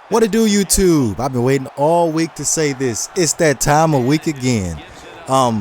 What it do, YouTube? I've been waiting all week to say this. It's that time of week again.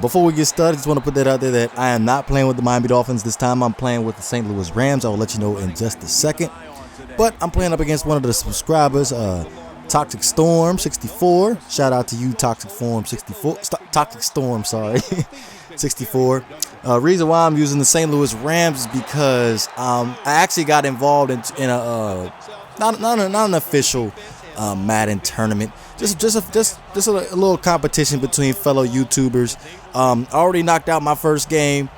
Before we get started, just want to put that out there that I am not playing with the Miami Dolphins. This time I'm playing with the St. Louis Rams. I will let you know in just a second. But I'm playing up against one of the subscribers, Toxic Storm 64. Shout out to you, Toxic Storm 64. Toxic Storm, sorry, 64. Reason why I'm using the St. Louis Rams is because I actually got involved in a not an official Madden tournament. Just a little competition between fellow YouTubers. I already knocked out my first game.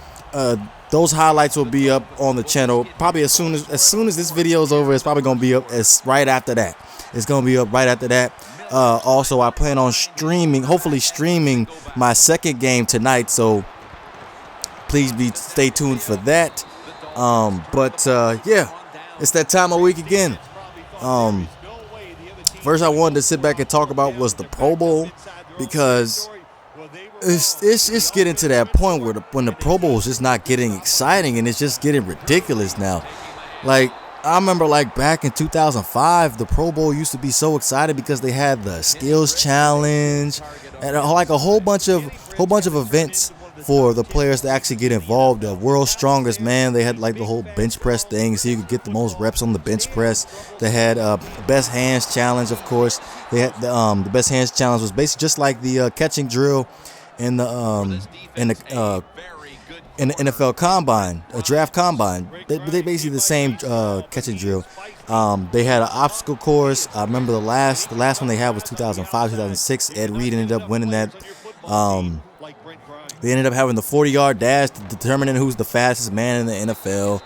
Those highlights will be up on the channel probably as soon as this video is over. It's probably gonna be up right after that. It's gonna be up right after that. Also, I plan on hopefully streaming my second game tonight. So please stay tuned for that. Yeah, it's that time of week again. First I wanted to sit back and talk about was the Pro Bowl, because it's getting to that point where when the Pro Bowl is just not getting exciting and it's just getting ridiculous now. Like, I remember like back in 2005, the Pro Bowl used to be so exciting because they had the skills challenge and like a whole bunch of events for the players to actually get involved. The World's Strongest Man, they had like the whole bench press thing, so you could get the most reps on the bench press. They had best hands challenge, of course. They had the best hands challenge was basically just like the catching drill in the NFL combine, a draft combine. They basically the same catching drill. They had an obstacle course. I remember the last one they had was 2005, 2006. Ed Reed ended up winning that. They ended up having the 40-yard dash, determining who's the fastest man in the NFL.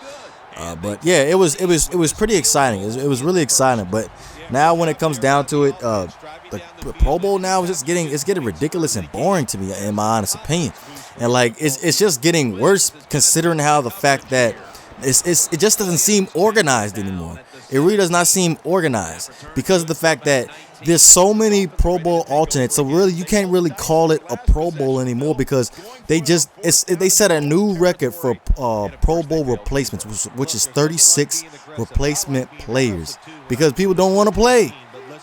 But yeah, it was pretty exciting. It was really exciting. But now when it comes down to it, the Pro Bowl now is just getting ridiculous and boring to me, in my honest opinion. And like it's just getting worse, considering how the fact that it just doesn't seem organized anymore. It really does not seem organized because of the fact that there's so many Pro Bowl alternates. So really, you can't really call it a Pro Bowl anymore because they set a new record for Pro Bowl replacements, which is 36 replacement players, because people don't want to play.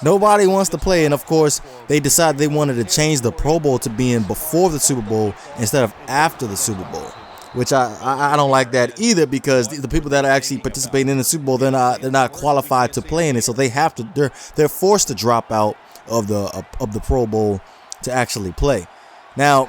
Nobody wants to play, and of course, they decided they wanted to change the Pro Bowl to being before the Super Bowl instead of after the Super Bowl, which I don't like that either, because the people that are actually participating in the Super Bowl, they're not qualified to play in it, so they're forced to drop out of the Pro Bowl to actually play. Now,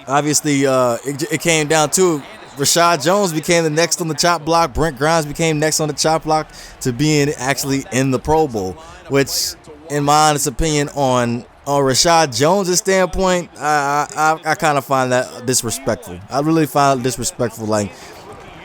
obviously, it came down to Rashad Jones became the next on the chop block. Brent Grimes became next on the chop block to being actually in the Pro Bowl, which, in my honest opinion, on Rashad Jones' standpoint, I kind of find that disrespectful. I really find it disrespectful. Like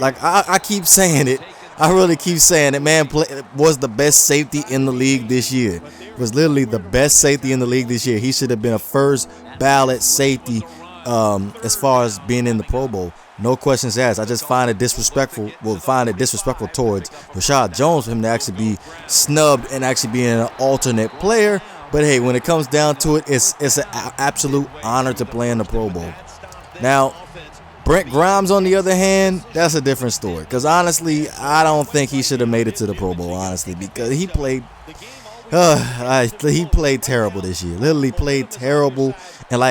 I keep saying it. I really keep saying it. Man was the best safety in the league this year. Was literally the best safety in the league this year. He should have been a first ballot safety as far as being in the Pro Bowl. No questions asked. I just find it disrespectful. Find it disrespectful towards Rashad Jones for him to actually be snubbed and actually being an alternate player. But hey, when it comes down to it, it's an absolute honor to play in the Pro Bowl. Now, Brent Grimes, on the other hand, that's a different story. Because honestly, I don't think he should have made it to the Pro Bowl, honestly, because he played terrible this year. Literally played terrible, and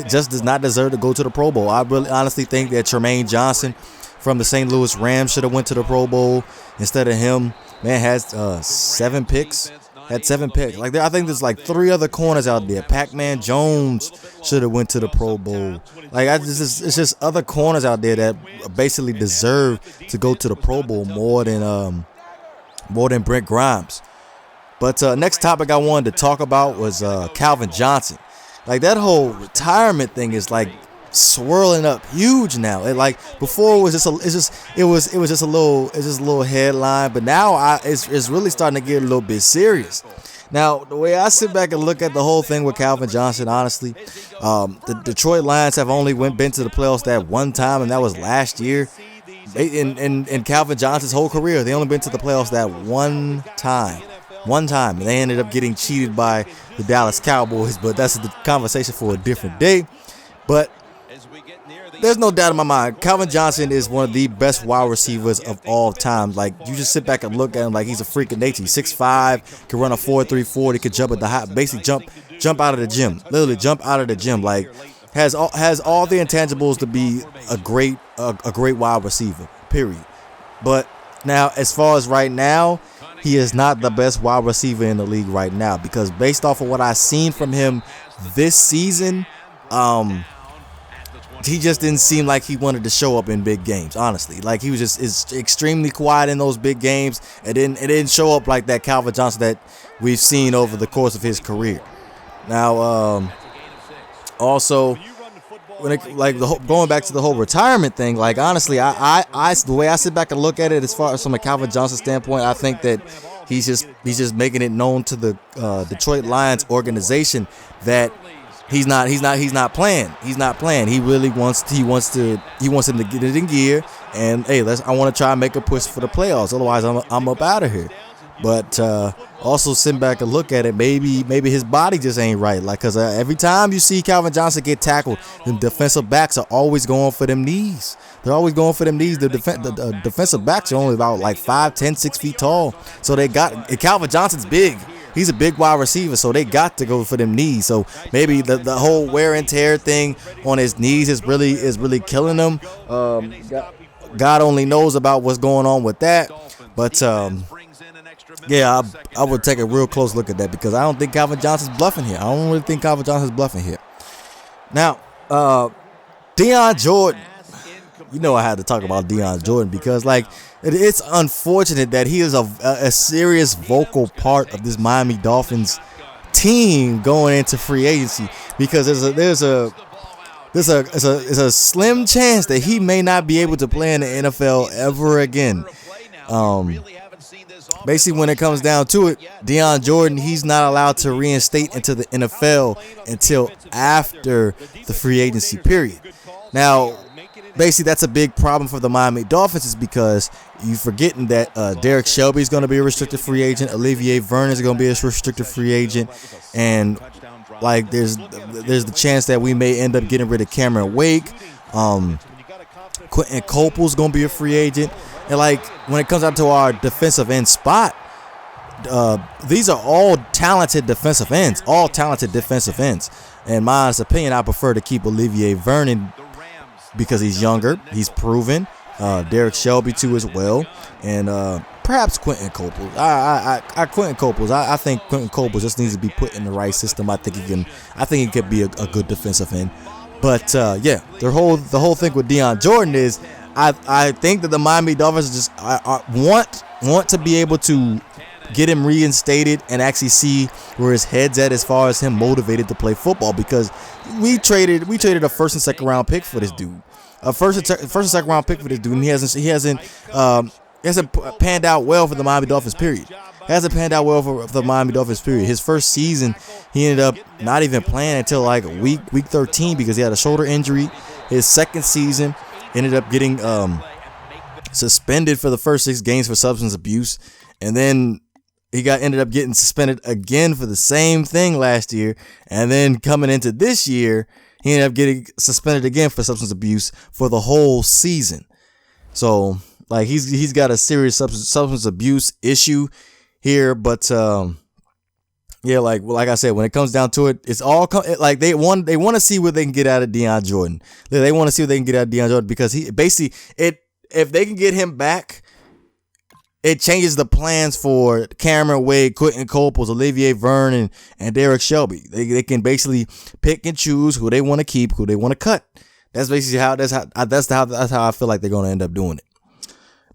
just does not deserve to go to the Pro Bowl. I really honestly think that Tremaine Johnson from the St. Louis Rams should have went to the Pro Bowl instead of him. Man has 7 picks. Had 7 picks. I think there's like 3 other corners out there. Pac-Man Jones should have went to the Pro Bowl. It's just other corners out there that basically deserve to go to the Pro Bowl more than Brent Grimes. But next topic I wanted to talk about was Calvin Johnson. Like, that whole retirement thing is like swirling up huge now. Before it was just a little headline, but now it's really starting to get a little bit serious. Now, the way I sit back and look at the whole thing with Calvin Johnson, honestly, the Detroit Lions have only been to the playoffs that one time, and that was last year. In Calvin Johnson's whole career, they only been to the playoffs that one time. And they ended up getting cheated by the Dallas Cowboys, but that's the conversation for a different day. But there's no doubt in my mind. Calvin Johnson is one of the best wide receivers of all time. Like, you just sit back and look at him like he's a freak of nature. He's 6'5", can run a 4.3 could jump at the high, basically jump out of the gym. Literally jump out of the gym. Like, has all the intangibles to be a great wide receiver. Period. But now, as far as right now, he is not the best wide receiver in the league right now, because based off of what I've seen from him this season, he just didn't seem like he wanted to show up in big games, honestly. Like, he was just is extremely quiet in those big games. It didn't show up like that Calvin Johnson that we've seen over the course of his career. Now, also, going back to the whole retirement thing, like, honestly, I the way I sit back and look at it, as far as from a Calvin Johnson standpoint, I think that he's just making it known to the Detroit Lions organization that he's not playing. He's not playing. He really wants him to get it in gear. And hey, I want to try and make a push for the playoffs. Otherwise, I'm up out of here. But also sit back and look at it. Maybe his body just ain't right. Like, cause every time you see Calvin Johnson get tackled, the defensive backs are always going for them knees. They're always going for them knees. The defensive backs are only about like 5'10", 6 feet tall. So Calvin Johnson's big. He's a big wide receiver, so they got to go for them knees. So maybe the whole wear and tear thing on his knees is really killing him. God only knows about what's going on with that. But yeah, I would take a real close look at that, because I don't think Calvin Johnson's bluffing here. I don't really think Calvin Johnson's bluffing here. Now, Deion Jordan. You know I had to talk about Deion Jordan, because like it's unfortunate that he is a serious vocal part of this Miami Dolphins team going into free agency, because there's a slim chance that he may not be able to play in the NFL ever again. Basically, when it comes down to it, Deion Jordan, he's not allowed to reinstate into the NFL until after the free agency period. Now, basically, that's a big problem for the Miami Dolphins, is because you're forgetting that Derek Shelby is going to be a restricted free agent. Olivier Vernon is going to be a restricted free agent. And, like, there's the chance that we may end up getting rid of Cameron Wake. Quentin Copel's going to be a free agent. And, like, when it comes down to our defensive end spot, these are all talented defensive ends. In my honest opinion, I prefer to keep Olivier Vernon, because he's younger, he's proven. Derek Shelby too as well, and perhaps Quentin Copel. I think Quentin Copel just needs to be put in the right system. I think he could be a good defensive end. But yeah, the whole thing with Deion Jordan is, I think that the Miami Dolphins just want to be able to get him reinstated and actually see where his head's at as far as him motivated to play football, because we traded a first and second round pick for this dude. A first and second round pick for this dude, and he hasn't panned out well for the Miami Dolphins, period. Hasn't panned out well for the Miami Dolphins, period. His first season, he ended up not even playing until like week 13, because he had a shoulder injury. His second season ended up getting suspended for the first 6 games for substance abuse, and then he ended up getting suspended again for the same thing last year. And then coming into this year, he ended up getting suspended again for substance abuse for the whole season. So, like, he's got a serious substance abuse issue here. But yeah, like I said, when it comes down to it, it's all like they want to see what they can get out of Deion Jordan. They want to see what they can get out of Deion Jordan, because he basically if they can get him back, it changes the plans for Cameron Wade, Quentin Copels, Olivier Vernon, and Derek Shelby. They can basically pick and choose who they want to keep, who they want to cut. That's basically how I feel like they're going to end up doing it.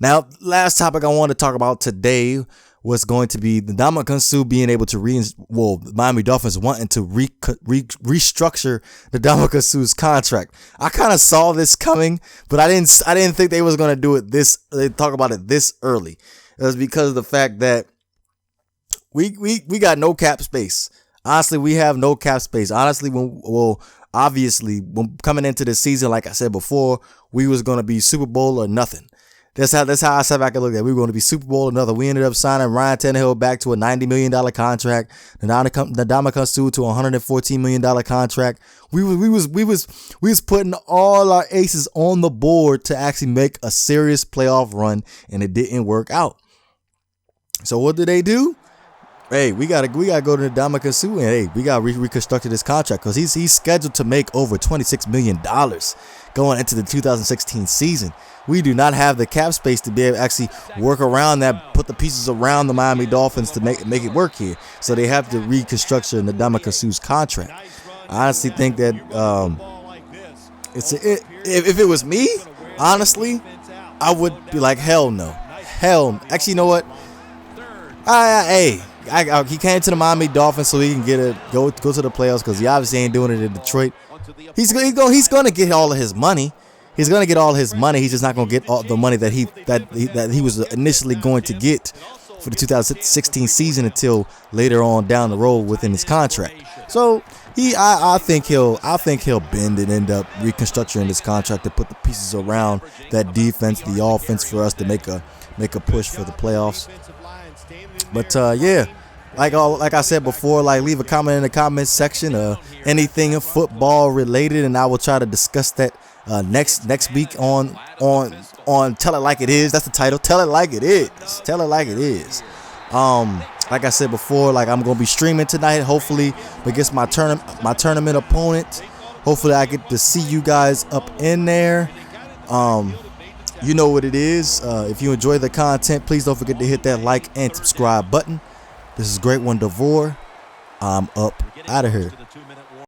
Now, last topic I want to talk about today was going to be the Ndamukong Suh being able to the Miami Dolphins wanting to restructure the Ndamukong Suh's contract. I kind of saw this coming, but I didn't think they was going to do it they talk about it this early. It was because of the fact that we got no cap space. Honestly, we have no cap space. Honestly, obviously, when coming into the season, like I said before, we was going to be Super Bowl or nothing. That's how I sat back and looked at it. We were going to be Super Bowl another. We ended up signing Ryan Tannehill back to a $90 million contract. Ndamukong Suh to a $114 million contract. We was putting all our aces on the board to actually make a serious playoff run, and it didn't work out. So what did they do? Hey, we gotta go to Ndamukong Suh, and hey, we gotta reconstruct this contract because he's scheduled to make over $26 million going into the 2016 season. We do not have the cap space to be able to actually work around that, put the pieces around the Miami Dolphins to make it work here. So they have to reconstruct Ndamukong Suh's contract. I honestly think that if it was me, honestly, I would be like, hell no. Actually, you know what? He came to the Miami Dolphins so he can go to the playoffs because he obviously ain't doing it in Detroit. He's going to get all of his money. He's going to get all his money. He's just not going to get all the money that he was initially going to get for the 2016 season until later on down the road within his contract. So I think he'll bend and end up reconstructing this contract to put the pieces around that defense, the offense, for us to make a push for the playoffs. But yeah, like I said before, leave a comment in the comments section, anything football related, and I will try to discuss that next week on Tell It Like It Is. That's the title. Tell It Like It Is. Tell it like it is. Like I said before, I'm gonna be streaming tonight, hopefully against my tournament opponent. Hopefully I get to see you guys up in there. You know what it is. If you enjoy the content, please don't forget to hit that like and subscribe button. This is Great One Devore. I'm up out of here.